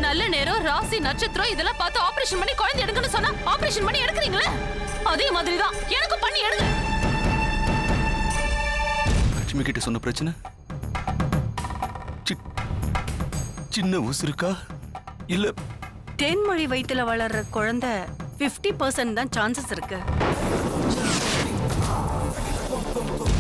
நல்ல நேரம், ராசி, நட்சத்திரம் இதெல்லாம் பார்த்து ஆபரேஷன் பண்ணி குழந்தை எடுக்கணும்னு சொன்னா ஆபரேஷன் பண்ணி எடுக்கிறீங்களே, அதே மாதிரிதான் எனக்கும் பண்ணி எடுங்க. லட்சுமி கிட்ட சொன்ன பிரச்சனை சின்ன உசுருக்கா இல்ல தேன்மொழி வயித்துல வளர்ற குழந்தை 50% தான் சான்சஸ் இருக்கு.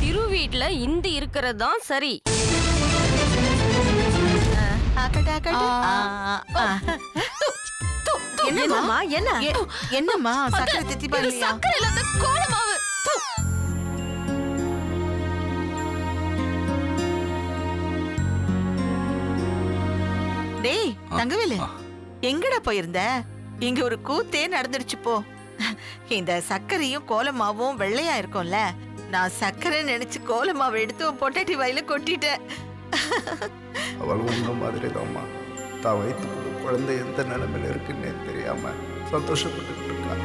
திரு வீட்ல இந்து இருக்கிறது தான் சரி. என்னம்மா என்ன என்னம்மா சக்கரை தித்திப்பா இல்லையா? சக்கரை இல்லாத கோலமாவு. டேய் தங்கவேலு, எங்கடா போயிருந்த? இங்க ஒரு கூத்தே நடந்துடுச்சு போ. இந்த சர்க்கரையும் கோலமாவும் வெள்ளையா இருக்கும்ல, நான் சர்க்கரை நினைச்சு கோலமாவை எடுத்து பொட்டாட்டி வாயில கொட்டிட்டேன். அவள் உங்க மாதிரி தான்மா, தான் வயிற்றுக்குள்ள குழந்தை எந்த நிலைமையில இருக்குன்னே தெரியாம சந்தோஷப்பட்டுக்கிட்டு இருக்கா.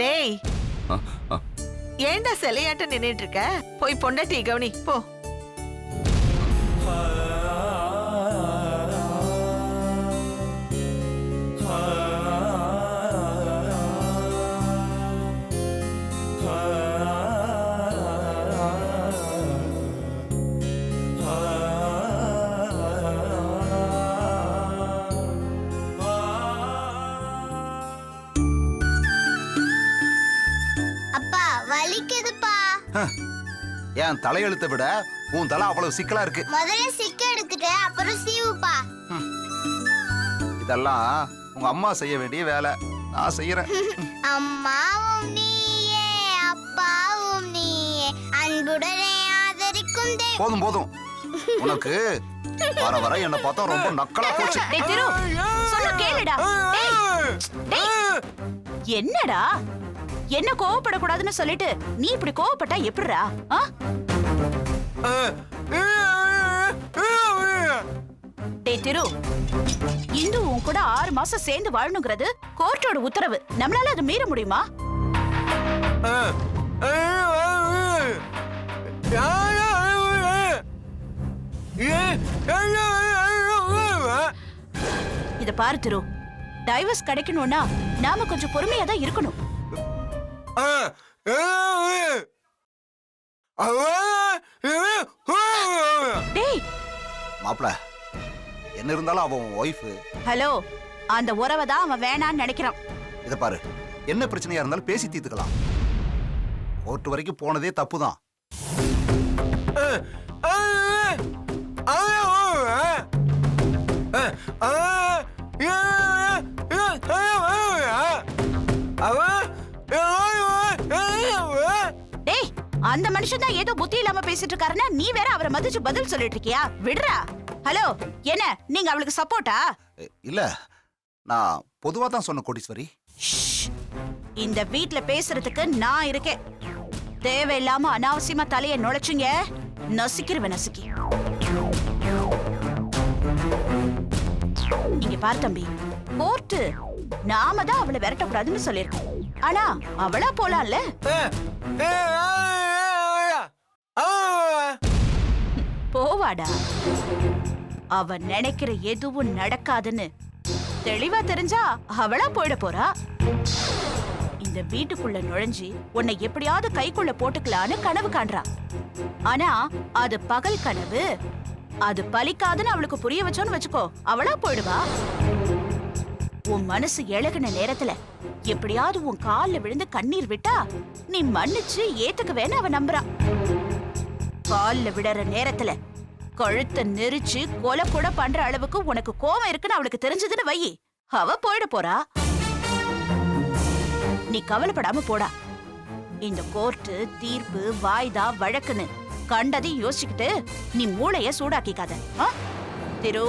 டேய் ஏண்டா சிலையாட்ட நின்னுட்டு இருக்க? போய் பொண்டாட்டி கவனி போ. என் தலையெழுத்தை விட உன் தலை அவ்வளவு சிக்கலா இருக்கு. முதல்ல சிக்க எடுத்துட்டு அப்புறம் சீவுப்பா. இதெல்லாம் உங்க அம்மா செய்ய வேண்டிய வேலை, நான் செய்யறேன். அம்மாவும் நீயே அப்பாவும் நீயே அன்புடனே ஆதரிக்கும் தெய்வம். போதும் போதும், உனக்கு வர வர என்ன பார்த்தா ரொம்ப நக்கலா போச்சு. டேய் திரு, சொன்னா கேளுடா. டேய் என்னடா, என்ன கோவப்படக்கூடாதுன்னு சொல்லிட்டு நீ இப்படி கோவப்பட்டா எப்படிடா? டேய் திரு, இந்து உன் கூட 6 மாசம் சேர்ந்து வாழணுங்கிறது கோர்ட்டோட உத்தரவு. நம்மளால அதை மீற முடியுமா? இத பாரு திரு, டைவர்ஸ் கிடைக்கணும்னா நாம கொஞ்சம் பொறுமையா தான் இருக்கணும். மாப்ள, என்ன இருந்தாலும் அவன் ஒய்ஃப். ஹலோ, அந்த உறவை தான் அவன் வேணான்னு நினைக்கிறான். இத பாரு, என்ன பிரச்சனையா இருந்தாலும் பேசி தீர்த்துக்கலாம். கோர்ட் வரைக்கும் போனதே தப்புதான். டேய், அந்த மனுஷன் தான் ஏதோ புத்தி இல்லாம பேசிட்டு இருக்காருன்னா நீ வேற அவரை மதிச்சு பதில் சொல்லிட்டு இருக்கியா? விடுறா. ஹலோ, என்ன நீங்க அவளுக்கு சப்போர்ட்டா? இல்ல, நான் பொதுவா தான் சொன்ன கோடீஸ்வரி. இந்த வீட்ல பேசுறதுக்கு நான் இருக்கேன். தேவையில்லாம அனாவசியமா தலைய நுழைச்சுங்க, நசுக்கிருவேன் நசுக்கி. இங்க பாரு தம்பி, கோர்ட்டு நாம தான் அவளை விரட்டக்கூடாதுன்னு சொல்லிருக்கோம். ஆனா அவளா போலாம்ல. போவாடா, அவ நினைக்கிற எதுவும் நடக்காதுன்னு தெளிவா தெரிஞ்சா அவளா போயிட போறா. இந்த வீட்டுக்குள்ள நுழைஞ்சு உன்னை எப்படியாவது கைக்குள்ள போட்டுக்கலான்னு கனவு காண்றா. ஆனா அது பகல் கனவு, அது பலிக்காதுன்னு அவளுக்கு புரிய வச்சோன்னு வச்சுக்கோ, அவளா போயிடுவா. உன் மனசு இழகுன நேரத்துல எப்படியாவது உன் கால்ல விழுந்து கண்ணீர் விட்டா நீ மன்னிச்சு ஏத்துக்குவேன்னு அவ நம்புறா. கால்ல விடற நேரத்துல கழுத்தை நெரிச்சு கொலை கூட பண்ற அளவுக்கு உனக்கு கோவம் இருக்குன்னு அவளுக்கு தெரிஞ்சதுன்னு வை, அவ போயிட போறா. நீ கவலைப்படாம போடா. இந்த கோர்ட்டு தீர்ப்பு வாய்தா வழக்குன்னு கண்டதையும் யோசிச்சுக்கிட்டு நீ மூளைய சூடாக்கிக்காத. திரு,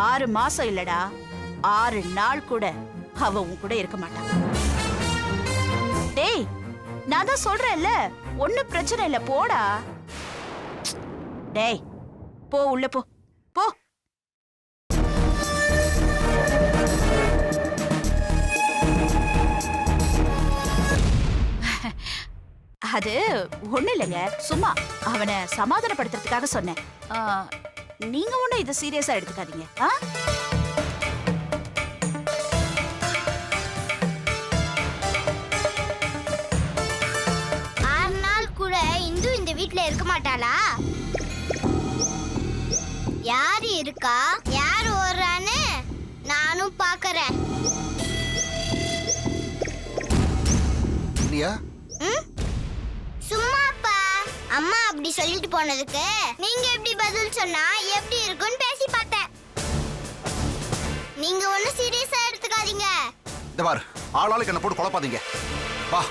6 மாசம் இல்லடா, 6 நாள் கூட அவ உன் கூட இருக்க மாட்டா. டேய், நான் தான் சொல்றேன்ல, ஒண்ணும் பிரச்சனை இல்ல, போடா. டேய் போ உள்ள போ போ. அது ஒண்ணு இல்லைங்க, சும்மா அவனை சமாதானப்படுத்துறதுக்காக சொன்னேன். நீங்க ஒண்ணு இதை சீரியஸா எடுத்துக்காதீங்க. வீட்ல இருக்க மாட்டாளா? யாரு இருக்கா, யாரு ஓடுறான்னு நானும் பாக்குறேன். சும்மாப்பா, அம்மா அப்படி சொல்லிட்டு போனதுக்கு நீங்க எப்படி பதில் சொன்னா எப்படி இருக்குன்னு பேசி பார்த்தேன். நீங்க ஒண்ணு சீரியஸா எடுத்துக்காதீங்க. இந்த பாரு, ஆளாளுக்கு என்ன போட்டு குழப்பாதீங்க. வா.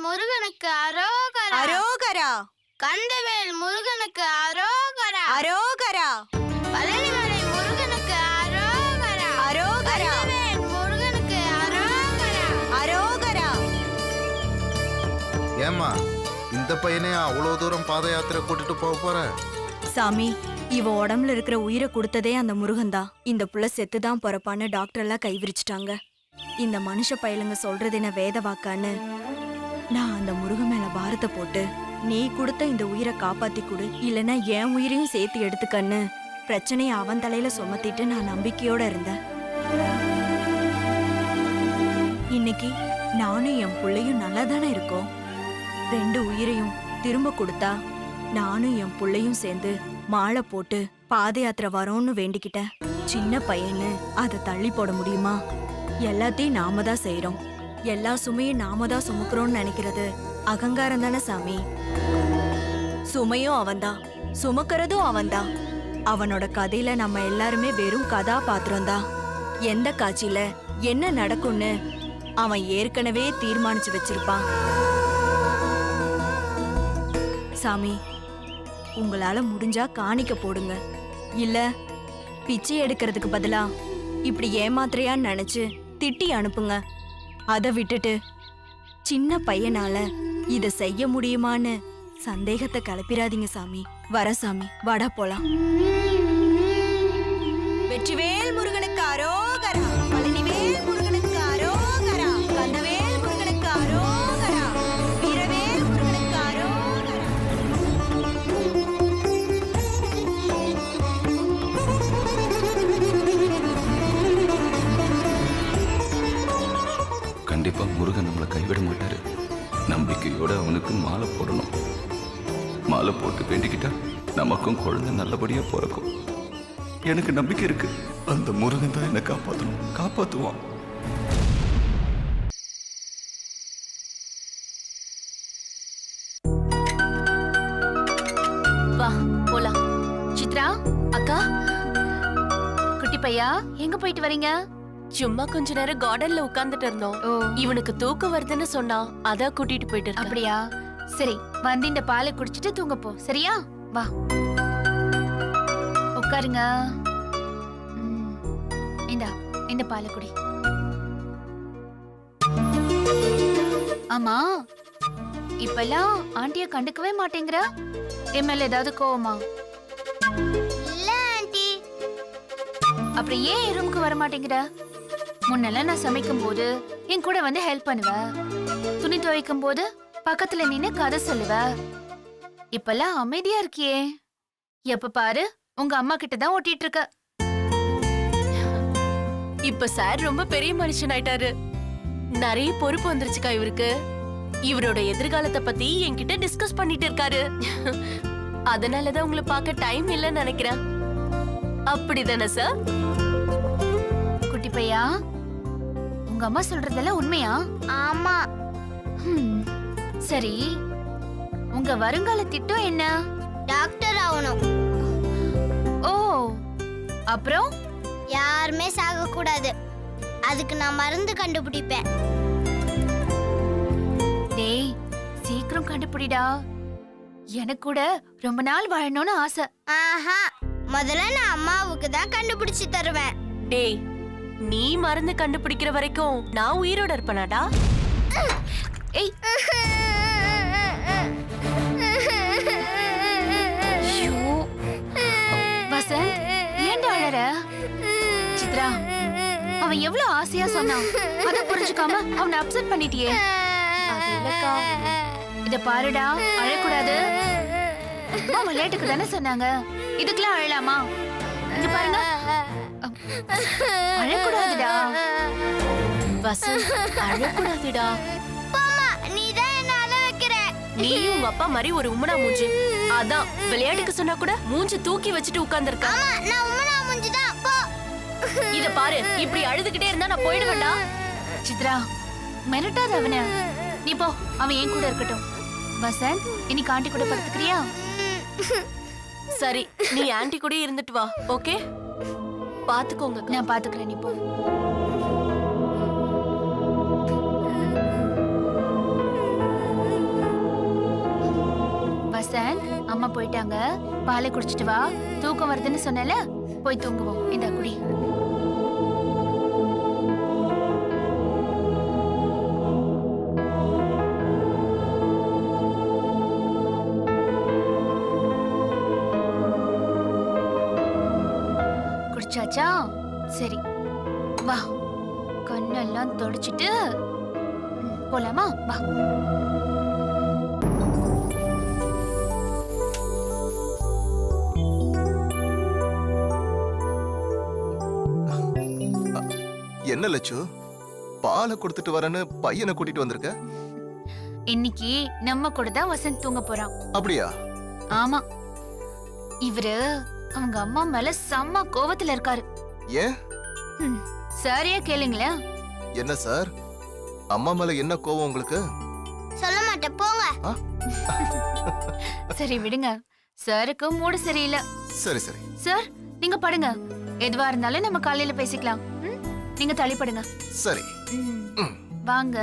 முருகனுக்கு அரோகரா. அரோகரா. கந்தவேல் முருகனுக்கு அரோகரா. அரோகரா. பழனிமலை முருகனுக்கு அரோகரா. அரோகரா. கந்தவேல் முருகனுக்கு அரோகரா. அரோகரா. ஏம்மா இந்த பையனே அவ்வளோ தூரம் பாத யாத்திரை கூட்டிட்டு போக போற? சாமி, இவ உடம்புல இருக்கிற உயிரை கொடுத்ததே அந்த முருகன் தான். இந்த புள்ள செத்துதான் பிறப்பான்னு டாக்டர் எல்லாம் கை விரிச்சிட்டாங்க. இந்த மனுஷ பயலுங்க சொல்றது என்ன வேத வாக்கான்னு நான் அந்த முருகன் மேல பாரத்தை போட்டு, நீ கொடுத்த இந்த உயிரை காப்பாத்தி கொடு, இல்லைன்னா என் உயிரையும் சேர்த்து எடுத்துக்கன்னு பிரச்சனையை அவன் தலையில சுமத்திட்டு நான் நம்பிக்கையோட இருந்தேன். இன்னைக்கு நானும் என் புள்ளையும் நல்லா தானே இருக்கோம். 2 உயிரையும் திரும்ப கொடுத்தா நானும் என் புள்ளையும் சேர்ந்து மாலை போட்டு பாத யாத்திரை வரோன்னு வேண்டிக்கிட்டேன். சின்ன பையன்னு அதை தள்ளி போட முடியுமா? எல்லாத்தையும் நாம தான் செய்யறோம். எல்லா சுமையும் நாம தான் சுமக்கிறோம்னு நினைக்கிறது அகங்காரம் தானே சாமி. சுமையும் அவன்தான், சுமக்கிறதும் அவன்தான். அவனோட கதையில நம்ம எல்லாருமே வெறும் கதாபாத்திரம் தான். எந்த காட்சியில என்ன நடக்கும்னு அவன் ஏற்கனவே தீர்மானிச்சு வச்சிருப்பான். சாமி, உங்களால முடிஞ்சா காணிக்க போடுங்க, இல்ல பிச்சை எடுக்கிறதுக்கு பதிலா இப்படி ஏமாத்திரையான்னு நினைச்சு திட்டி அனுப்புங்க. அதை விட்டுட்டு சின்ன பையனால இத செய்ய முடியுமான்னு சந்தேகத்தை கிளப்பிராதீங்க சாமி. வர சாமி, வாடா போலாம். வெற்றிவேல் முருகனுக்கு அரோகரா. பழனிவேல் முருகனுக்கு அரோகரா. கந்தவேல் முருகனுக்கு அரோகரா. வீரவேல் முருகனுக்கு அரோகரா. கண்டிப்பா முருகன் நம்மளை கைவிட மாட்டாரு. நம்பிக்கையோட அவனுக்கு மாலை போடணும். மாலை போட்டு வேண்டிக்கிட்டா நமக்கும் குழந்தை நல்லபடியா பிறக்கும். எனக்கு நம்பிக்கை இருக்கு, அந்த முருகன் தான் என்னை காப்பாற்றணும், காப்பாத்துவான். வா போலாம். சித்ரா அக்கா, குட்டி பையா எங்க போயிட்டு வரீங்க? சும்மா கொஞ்ச நேரம் கார்டன்ல உட்கார்ந்துட்டு இருந்தோம். இவனுக்கு தூக்கம் வருதுன்னு சொன்னா, அதான் கூட்டிட்டு போயிட்டு இருக்கேன். அப்படியா? சரி, வந்து இந்த பாலை குடிச்சிட்டு தூங்க போ. சரியா? வா உட்காருங்க. இந்த பாலை குடி. ஆமா, இப்பெல்லாம் ஆண்டிய கண்டுக்கவே மாட்டேங்கிற. என் மேல ஏதாவது கோவமா? இல்ல ஆண்டி. அப்புறம் ஏன் ரூமுக்கு வர மாட்டேங்கிற? முன்னெல்லாம் நான் சமைக்கும் போது என் கூட வந்து ஹெல்ப் பண்ணுவ, துணி துவைக்கும் போது பக்கத்துல நின்னு கதை சொல்லுவ. இப்பெல்லாம் அமைதியா இருக்கியே. எப்ப பாரு உங்க அம்மா கிட்ட தான் ஓட்டிட்டு இருக்க. இப்ப சார் ரொம்ப பெரிய மனுஷன் ஆயிட்டாரு. நிறைய பொறுப்பு வந்துருச்சுக்கா இவருக்கு. இவரோட எதிர்காலத்தை பத்தி என்கிட்ட டிஸ்கஸ் பண்ணிட்டு இருக்காரு. அதனாலதான் உங்களை பார்க்க டைம் இல்லைன்னு நினைக்கிறேன். அப்படிதானே சார்? குட்டி பையா, உங்க அம்மா சொல்றதெல்லாம் உண்மையா? ஆமா. ஹம், சரி, உங்க வருங்கால திட்டம் என்ன? டாக்டர் ஆகணும். ஓ, அப்புறம்? யாருமே சாக கூடாது. அதுக்கு நான் மருந்து கண்டுபிடிப்பேன். டேய், சீக்கிரம் கண்டுபிடிடா. எனக்கு கூட ரொம்ப நாள் வாழணும்னு ஆசை. ஆஹா, முதல்ல நான் அம்மாவுக்கு தான் கண்டுபிடிச்சு தருவேன். டேய், நீ மருந்து கண்டுபிடிக்கிற வரைக்கும் நான் உயிரோட இருப்பேனாடா? ஏய், ஐயோ, வசந்த், ஏன்டா அழற? சித்ரா, அவன் எவ்வளவு ஆசையா சொன்னான், அத புரிஞ்சுக்காம அவனை அப்செட் பண்ணிட்டியே. அது இல்லக்கா. இத பாருடா, அழக்கூடாது. அம்மா விளையாட்டுக்கு தானே சொன்னாங்க, இதுக்கெல்லாம் அழலாமா? இங்க பாருங்க, அழக்கூடாதுடா. வசந்த், அழக்கூடாதுடா. போம்மா, நீ தான் என்ன அழ வைக்கிற. நீ உங்க அப்பா மாதிரி ஒரு உம்மனா மூஞ்சி. அதான் விளையாட்டுக்கு சொன்னா கூட மூஞ்சி தூக்கி வச்சுட்டு உட்கார்ந்திருக்க. ஆமா, நான் உம்மனா மூஞ்சி தான். போ. இத பாரு, இப்படி அழுதுகிட்டே இருந்தா நான் போயிடுவேன்டா. சித்ரா, மிரட்டாத அவன. நீ போ, அவன் என் கூட இருக்கட்டும். வசந்த், இன்னைக்கு ஆண்டி கூட படுத்துக்கிறியா? சரி, நீ ஆன்ட்டி கூட இருந்துட்டு வா. ஓகே, பாத்துக்கோங்க. நான் பாத்துக்கிறேன், நீ போ. வசந்த், அம்மா போயிட்டாங்க. பாலை குடிச்சிட்டு வா. தூக்கம் வருதுன்னு சொன்னல, போய் தூங்குவோம். இந்த குடி. குடிச்சாச்சா? சரி, வா. கண்ணெல்லாம் தொடச்சிட்டு போலாமா? வா. என்ன லட்சு, பாலை கொடுத்துட்டு வரேன்னு பையனை கூட்டிட்டு வந்திருக்க? இன்னைக்கு நம்ம கூட தான் வசந்த் தூங்க போறான். அப்படியா? ஆமா, இவரு அவங்க அம்மா மேல செம்ம கோவத்துல இருக்காரு. ஏன்? சரியா கேளுங்களேன். என்ன சார், அம்மா மேல என்ன கோவம் உங்களுக்கு? சொல்ல மாட்டேன், போங்க. சரி விடுங்க, சாருக்கு மூடு சரியில்லை. சரி சரி. சார், நீங்க படுங்க. எதுவா இருந்தாலும் நம்ம காலையில பேசிக்கலாம். ம்? நீங்க தள்ளிப்படுங்க. சரி. ம். வாங்க.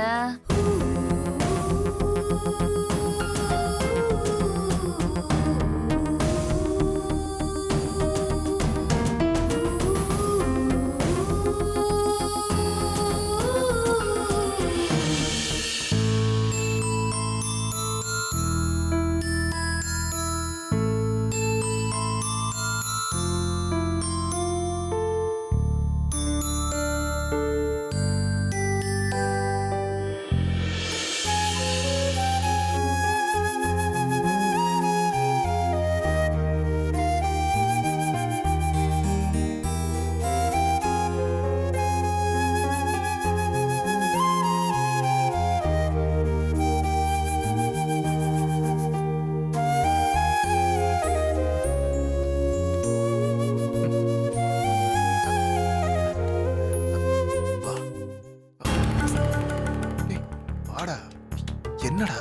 என்னடா?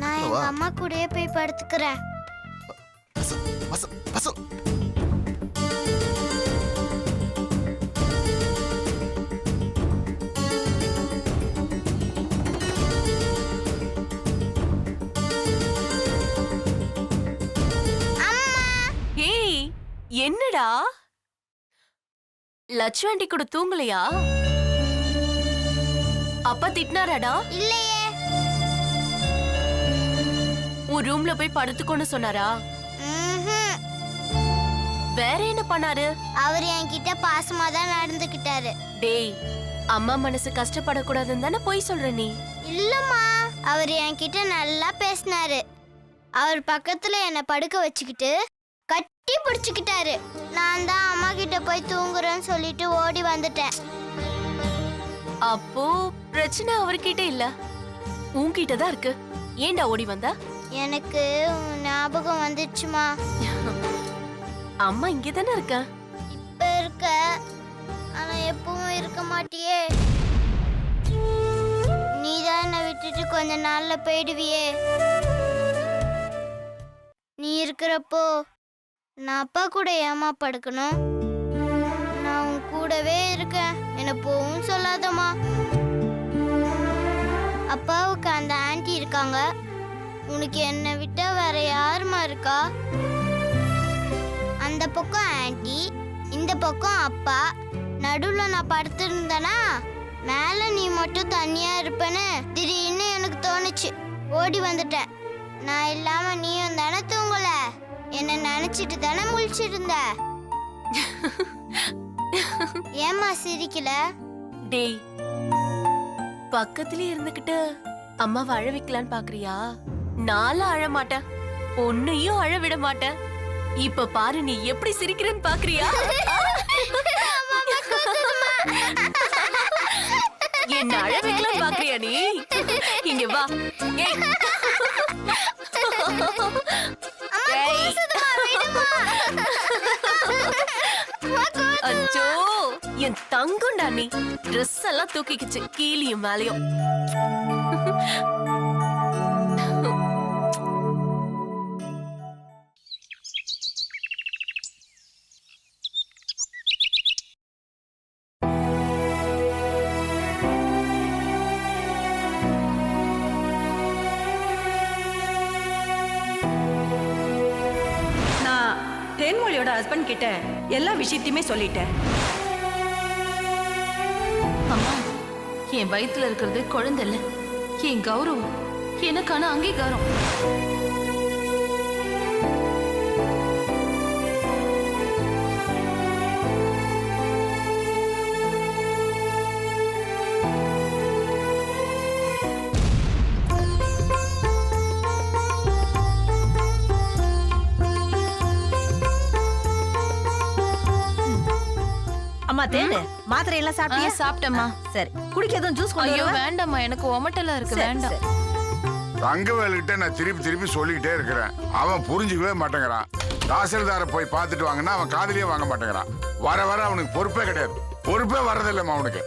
நான் எங்க அம்மா கூடயே போய் படுத்துக்கிறேன். ஏய், என்னடா லட்சு ஆண்டி கூட தூங்கலையா? அப்பா திட்டினாராடா? இல்லையே. உன் ரூம்ல போய் படுத்துக்கோன்னு சொன்னாரா? ம்ஹும். வேற என்ன பண்ணாரு? அவர் என்கிட்ட பாசமா தான் நடந்துக்கிட்டாரு. டேய், அம்மா மனசு கஷ்டப்படக்கூடாதுன்னு தானே போய் சொல்ற நீ? இல்லம்மா, அவர் என்கிட்ட நல்லா பேசினாரு. அவர் பக்கத்துல என்ன படுக்க வச்சுக்கிட்டு கட்டி பிடிச்சுக்கிட்டாரு. நான் தான் அம்மா கிட்ட போய் தூங்குறேன்னு சொல்லிட்டு ஓடி வந்துட்டேன். அப்போ பிரச்சனை அவர்கிட்ட இல்ல, உன்கிட்ட தான் இருக்கு. ஏன்டா ஓடி வந்தா? எனக்கு உன் ஞாபகம் வந்துச்சுமா. அம்மா இங்க தானே இருக்க. இப்ப இருக்க, ஆனா எப்பவும் இருக்க மாட்டியே. நீதான் என்னை விட்டுட்டு கொஞ்ச நாள்ல போயிடுவியே. நீ இருக்கிறப்போ நான் அப்பா கூட ஏமா படுக்கணும்? நான் உன் கூடவே இருக்கேன், என்ன போவும் சொல்லாதம்மா. அப்பாவுக்கு அந்த ஆன்ட்டி இருக்காங்க, உனக்கு என்னை விட்டா வேற யாருமா இருக்கா? அந்த பக்கம் ஆன்ட்டி, இந்த பக்கம் அப்பா, நடுவுல நான் படுத்திருந்தேனா மேல நீ மட்டும் தனியா இருப்பேன்னு திடீர்னு எனக்கு தோணுச்சு. ஓடி வந்துட்டேன். நான் இல்லாம நீயும் தானே தூங்கல, என்ன நினைச்சிட்டு தானே முழிச்சிருந்த. ஏம்மா சிரிக்கல? டேய், பக்கத்திலே இருந்துகிட்டு அம்மாவை அழ வைக்கலான்னு பாக்குறியா? நானும் அழ மாட்டேன், உன்னையும் அழ விட மாட்டேன். இப்ப பாரு நீ எப்படி சிரிக்கிறேன்னு பாக்குறியா? என்ன அழ வைக்கலான்னு பாக்குறியா நீ? இங்க வா. ஏய். ஏய். அச்சோ, என் தங்கம்டா நீ. ட்ரெஸ் எல்லாம் தூக்கிக்கிச்சு கீழியும் மேலையும். நான் தேன்மொழியோட ஹஸ்பண்ட் கிட்ட எல்லா விஷயத்தையுமே சொல்லிட்டேன். அம்மா, என் வயித்துல இருக்கிறது குழந்தை இல்ல, என் கௌரவம், எனக்கான அங்கீகாரம். அம்மா தேனு, மாத்திரை எல்லாம் சாப்பிட்டியா? சாப்பிட்டேம்மா. சரி, குடிக்க எதுவும் ஜூஸ் கொண்டு ஐயோ வரவா? வேண்டாம்மா, எனக்கு ஒமட்டலா இருக்கு, சரி, வேண்டாம். சரி. தங்கவேலுகிட்ட நான் திருப்பி சொல்லிக்கிட்டே இருக்கிறேன், அவன் புரிஞ்சுக்கவே மாட்டேங்கிறான். தாசில்தாரை போய் பார்த்துட்டு வாங்கன்னா அவன் காதுலயே வாங்க மாட்டேங்கிறான். வர அவனுக்கு பொறுப்பே கிடையாது, பொறுப்பே வர்றதில்லைம்மா அவனுக்கு.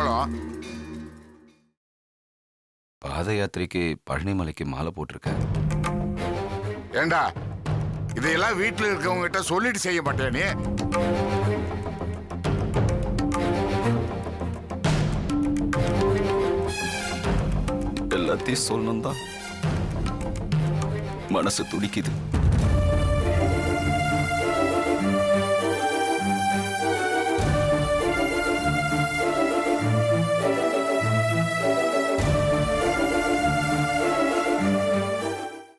கோலம்? பாத யாத்திரைக்கு பழனி மலைக்கு மாலை போட்டிருக்கேன். ஏண்டா இதையெல்லாம் வீட்டுல இருக்கவங்க கிட்ட சொல்லிட்டு செய்ய மாட்டியா நீ? எல்லாத்தையும் சொல்லணும் தான் மனசு துடிக்குது.